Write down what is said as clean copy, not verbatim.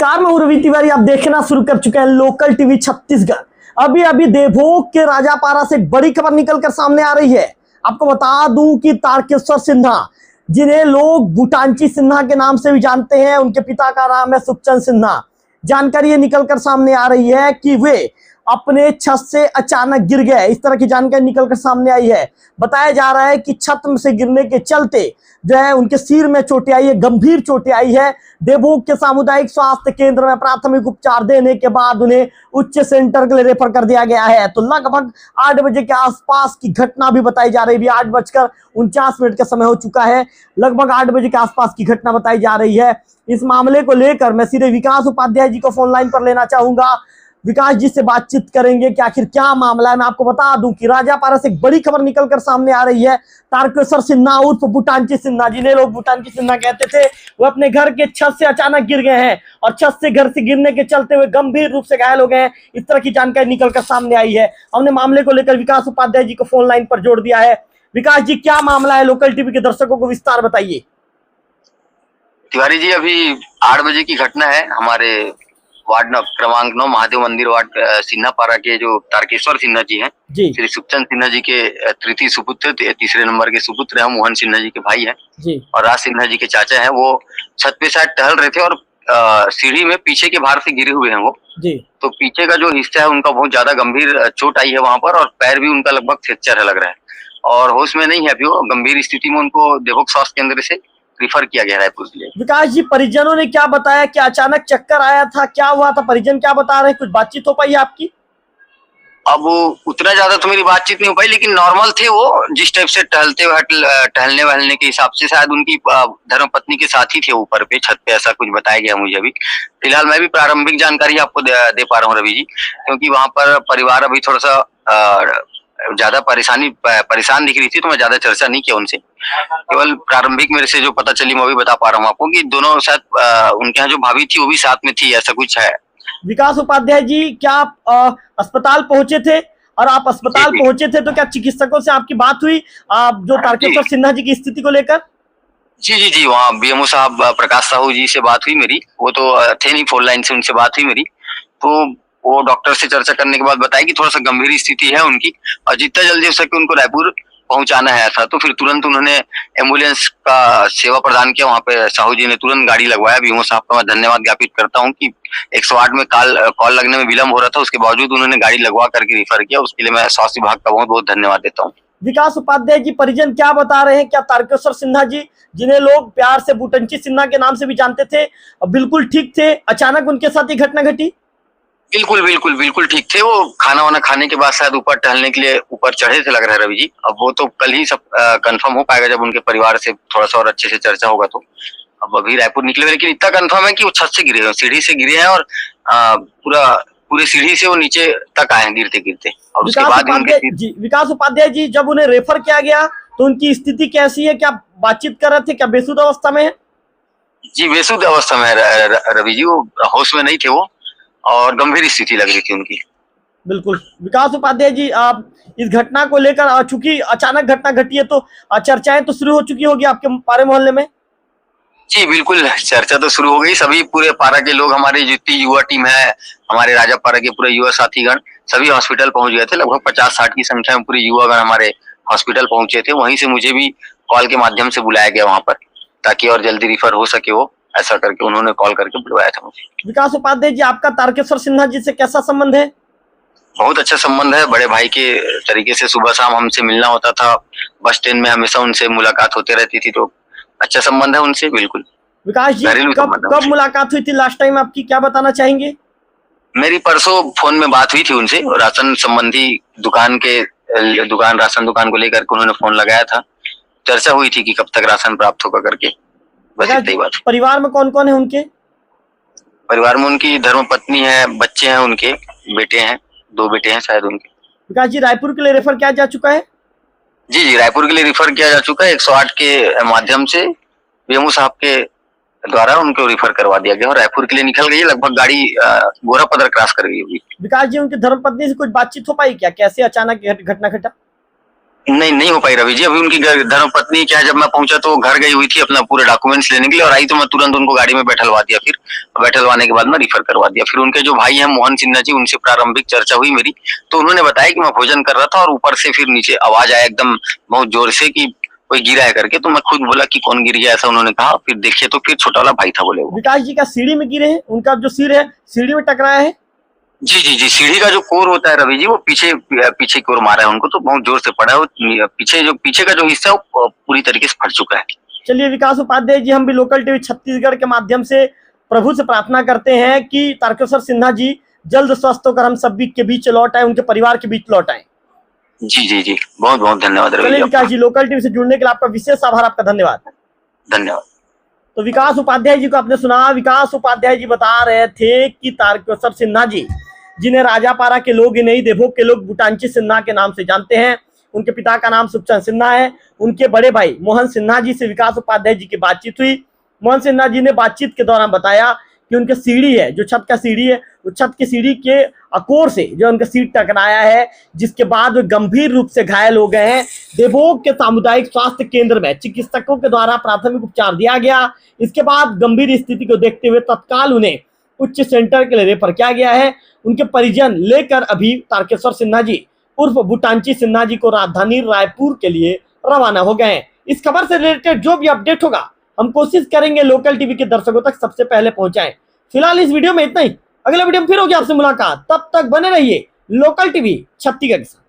नमस्कार, मैं रवि तिवारी। आप देखना शुरू कर चुके हैं लोकल टीवी छत्तीसगढ़। अभी अभी देवभोग के राजापारा से एक बड़ी खबर निकलकर सामने आ रही है। आपको बता दूं कि तारकेश्वर सिन्हा, जिन्हें लोग भूटानची सिन्हा के नाम से भी जानते हैं, उनके पिता का नाम है सुखचंद सिन्हा। जानकारी ये निकलकर सामने आ रही है कि वे अपने छत से अचानक गिर गए। इस तरह की जानकारी निकलकर सामने आई है। बताया जा रहा है कि छत से गिरने के चलते जो है उनके सिर में चोटें आई है, गंभीर चोटें आई है। देवभोग के सामुदायिक स्वास्थ्य केंद्र में प्राथमिक उपचार देने के बाद उन्हें उच्च सेंटर के लिए रेफर कर दिया गया है। तो लगभग 8 बजे के आसपास की घटना भी बताई जा रही है। 8:49 का समय हो चुका है। लगभग 8 बजे के आसपास की घटना बताई जा रही है। इस मामले को लेकर मैं सीधे विकास उपाध्याय जी को फोन लाइन पर लेना चाहूंगा। विकास जी से बातचीत करेंगे कि आखिर क्या मामला है। मैं आपको बता दूं कि राजापारा से एक बड़ी खबर निकलकर सामने आ रही है। तारकेश्वर सिन्हा उर्फ भूटानची सिन्हा, जिन्हें लोग भूटानची सिन्हा कहते थे, वो अपने घर के छत से अचानक गिर गए हैं और छत से घर से गिरने के चलते हुए गंभीर रूप से घायल हो गए हैं। इस तरह की जानकारी निकलकर सामने आई है। हमने मामले को लेकर विकास उपाध्याय जी को फोन लाइन पर जोड़ दिया है। विकास जी, क्या मामला है? लोकल टीवी के दर्शकों को विस्तार बताइए। तिवारी जी, अभी 8 बजे की घटना है। हमारे वार्ड क्रमांक 9 महादेव मंदिर वार्ड सिन्हापारा के जो तारकेश्वर सिन्हा जी हैं, श्री सुखचंद सिन्हा जी के तृतीय सुपुत्र, तीसरे नंबर के सुपुत्र हैं। मोहन सिन्हा जी के भाई हैं और राज सिन्हा जी के चाचा हैं। वो छत पे शायद टहल रहे थे और सीढ़ी में पीछे के भार से गिरे हुए हैं वो। तो पीछे का जो हिस्सा है उनका बहुत ज्यादा गंभीर चोट आई है वहां पर, और पैर भी उनका लगभग फ्रैक्चर है लग रहा है, और होश में नहीं है अभी वो। गंभीर स्थिति में उनको देवभोग स्वास्थ्य केंद्र से रिफर किया गया रायपुर के लिए। विकास जी, परिजनों ने क्या बताया कि अचानक चक्कर आया था, क्या हुआ था? परिजन क्या बता रहे हैं? कुछ बातचीत हो पाई आपकी? अब उतना ज्यादा तो मेरी बातचीत नहीं हो पाई, लेकिन नॉर्मल थे वो। जिस टाइप से टहलने वहलने के हिसाब से शायद उनकी धर्मपत्नी के साथ ही थे ऊपर पे छत पे, ऐसा कुछ बताया गया मुझे अभी। फिलहाल मैं भी प्रारंभिक जानकारी आपको दे पा रहा हूँ रवि जी, क्योंकि वहां पर परिवार अभी थोड़ा सा ज्यादा परेशान दिख रही थी, तो मैं ज्यादा चर्चा नहीं किया उनसे। केवल प्रारंभिक मेरे से जो पता चली मैं भी बता पा रहा हूँ आपको कि दोनों शायद उनके यहाँ जो भाभी थी वो भी साथ में थी, ऐसा कुछ है। विकास उपाध्याय जी, क्या आप अस्पताल पहुंचे थे? और आप अस्पताल पहुंचे थे तो क्या चिकित्सकों से आपकी बात हुई जो तारकेश्वर सिन्हा जी की स्थिति को लेकर? जी, वहाँ बीएमओ साहब प्रकाश साहू जी से बात हुई मेरी। वो तो थे नहीं, फोन लाइन से उनसे बात हुई मेरी। तो वो डॉक्टर से चर्चा करने के बाद बताया कि थोड़ा सा गंभीर स्थिति है उनकी, और जितना जल्दी हो सके उनको रायपुर पहुंचाना है ऐसा। तो फिर तुरंत उन्होंने एम्बुलेंस का सेवा प्रदान किया। वहाँ पे साहू जी ने तुरंत गाड़ी लगवाया। बीएमओ साहब का मैं धन्यवाद ज्ञापित करता हूँ कि 108 में कॉल लगने में विलम्ब हो रहा था, उसके बावजूद उन्होंने गाड़ी लगवा करके रिफर किया। उसके लिए मैं स्वास्थ्य विभाग का बहुत बहुत धन्यवाद देता हूँ। विकास उपाध्याय जी, परिजन क्या बता रहे हैं? क्या तारकेश्वर सिन्हा जी, जिन्हें लोग प्यार से भूटानची सिन्हा के नाम से भी जानते थे, बिल्कुल ठीक थे? अचानक उनके साथ ये घटना घटी? बिल्कुल ठीक थे। वो खाना वाना खाने के बाद शायद ऊपर टहलने के लिए ऊपर चढ़े थे लग रहा है रवि जी। अब वो तो कल ही सब कंफर्म हो पाएगा जब उनके परिवार से थोड़ा सा और अच्छे से चर्चा होगा। तो अब अभी रायपुर निकले, लेकिन इतना कंफर्म है कि वो छत से गिरे हैं, सीढ़ी से गिरे हैं, और पूरे सीढ़ी से वो नीचे तक आए हैं गिरते गिरते। और उसके बाद विकास उपाध्याय जी, जब उन्हें रेफर किया गया तो उनकी स्थिति कैसी है? क्या बातचीत कर रहे थे? क्या बेसुध अवस्था में है? जी, बेसुध अवस्था में है रवि जी। वो होश में नहीं थे वो, और गंभीर स्थिति लग रही थी उनकी। बिल्कुल। विकास उपाध्याय जी, आप इस घटना को लेकर, चूंकि अचानक घटना घटी है, तो चर्चाएं तो शुरू हो चुकी होगी आपके पारे मोहल्ले में? जी बिल्कुल, चर्चा तो शुरू हो गई। सभी पूरे पारा के लोग, हमारी जितनी युवा टीम है, हमारे राजापारा के पूरे युवा साथीगण सभी हॉस्पिटल पहुंच गए थे। लगभग 50-60 की संख्या में पूरे युवागण हमारे हॉस्पिटल पहुंचे थे। वहीं से मुझे भी कॉल के माध्यम से बुलाया गया वहां पर, ताकि और जल्दी रिफर हो सके वो, ऐसा करके उन्होंने कॉल करके बुलवाया था मुझे। विकास उपाध्याय जी, आपका तारकेश्वर सिन्हा जी से कैसा संबंध है? बहुत अच्छा संबंध है। बड़े भाई के तरीके से सुबह शाम हमसे मिलना होता था। बस स्टैंड में हमेशा उनसे मुलाकात होती रहती थी, तो अच्छा संबंध है उनसे। बिल्कुल। विकास जी, कब मुलाकात हुई थी लास्ट टाइम आपकी? क्या बताना चाहेंगे? मेरी परसों फोन में बात हुई थी उनसे। राशन संबंधी राशन दुकान को लेकर के उन्होंने फोन लगाया था। चर्चा हुई थी कि कब तक राशन प्राप्त होगा करके। बस इतनी ही बात। परिवार में कौन कौन है उनके? परिवार में उनकी धर्मपत्नी है, बच्चे हैं उनके, बेटे हैं, 2 बेटे हैं शायद उनके। विकास जी, रायपुर के लिए रेफर किया जा चुका है? जी, रायपुर के लिए रिफर किया जा चुका है। 108 के माध्यम से बीएमओ साहब के द्वारा उनको रिफर करवा दिया गया और रायपुर के लिए निकल गई है। लगभग गाड़ी गोरापदर क्रॉस कर गई होगी। विकास जी, उनकी धर्मपत्नी से कुछ बातचीत हो पाई क्या? कैसे अचानक घटना घटा? नहीं हो पाई रवि जी। अभी उनकी धर्मपत्नी क्या है, जब मैं पहुंचा तो घर गई हुई थी अपना पूरे डॉक्यूमेंट्स लेने के लिए, और आई तो मैं तुरंत उनको गाड़ी में बैठलवा दिया। फिर बैठलवाने के बाद मैं रिफर करवा दिया। फिर उनके जो भाई हैं मोहन सिन्हा जी, उनसे प्रारंभिक चर्चा हुई मेरी, तो उन्होंने बताया कि मैं भोजन कर रहा था और ऊपर से फिर नीचे आवाज आया एकदम बहुत जोर से कि कोई गिरा है करके। तो मैं खुद बोला कि कौन गिर गया, ऐसा उन्होंने कहा। फिर देखिए तो फिर छोटा वाला भाई था बोले वो। विकास जी का सीढ़ी में गिरे हैं, उनका जो सिर है सीढ़ी में टकराया है। जी, सीढ़ी का जो कोर होता है रवि जी, वो पीछे की ओर मारा है उनको, तो बहुत जोर से पड़ा है। वो पीछे का जो हिस्सा है वो पूरी तरीके से फट चुका है। चलिए विकास उपाध्याय जी, हम भी लोकल टीवी छत्तीसगढ़ के माध्यम से प्रभु से प्रार्थना करते हैं कि तारकेश्वर सिन्हा जी जल्द स्वस्थ होकर हम सभी के बीच लौट आए, उनके परिवार के बीच लौट आए। जी, बहुत बहुत धन्यवाद रवि जी। चलिए विकास जी, लोकल टीवी से जुड़ने के लिए आपका विशेष आभार, आपका धन्यवाद। धन्यवाद। तो विकास उपाध्याय जी को आपने सुना। विकास उपाध्याय जी बता रहे थे कि तारकेश्वर सिन्हा जी, जिन्हें राजापारा के लोग ही नहीं देवभोग के लोग बुटांची सिन्हा के नाम से जानते हैं, उनके पिता का नाम सुखचंद सिन्हा है। उनके बड़े भाई मोहन सिन्हा जी से विकास उपाध्याय जी की बातचीत हुई। मोहन सिन्हा जी ने बातचीत के दौरान बताया कि उनके सीढ़ी है, जो छत का सीढ़ी है, उस छत की सीढ़ी के अकोर से जो उनका सीट टकराया है, जिसके बाद वे गंभीर रूप से घायल हो गए हैं। देवभोग के सामुदायिक स्वास्थ्य केंद्र में चिकित्सकों के द्वारा प्राथमिक उपचार दिया गया। इसके बाद गंभीर स्थिति को देखते हुए तत्काल उन्हें उच्च सेंटर के लिए रेफर किया गया है। उनके परिजन लेकर अभी तारकेश्वर सिन्हा जी उर्फ बुटांची सिन्हा जी को राजधानी रायपुर के लिए रवाना हो गए हैं। इस खबर से रिलेटेड जो भी अपडेट होगा हम कोशिश करेंगे लोकल टीवी के दर्शकों तक सबसे पहले पहुंचाएं। फिलहाल इस वीडियो में इतना ही। अगले वीडियो में फिर होगी आपसे मुलाकात, तब तक बने रहिए लोकल टीवी छत्तीसगढ़ के साथ।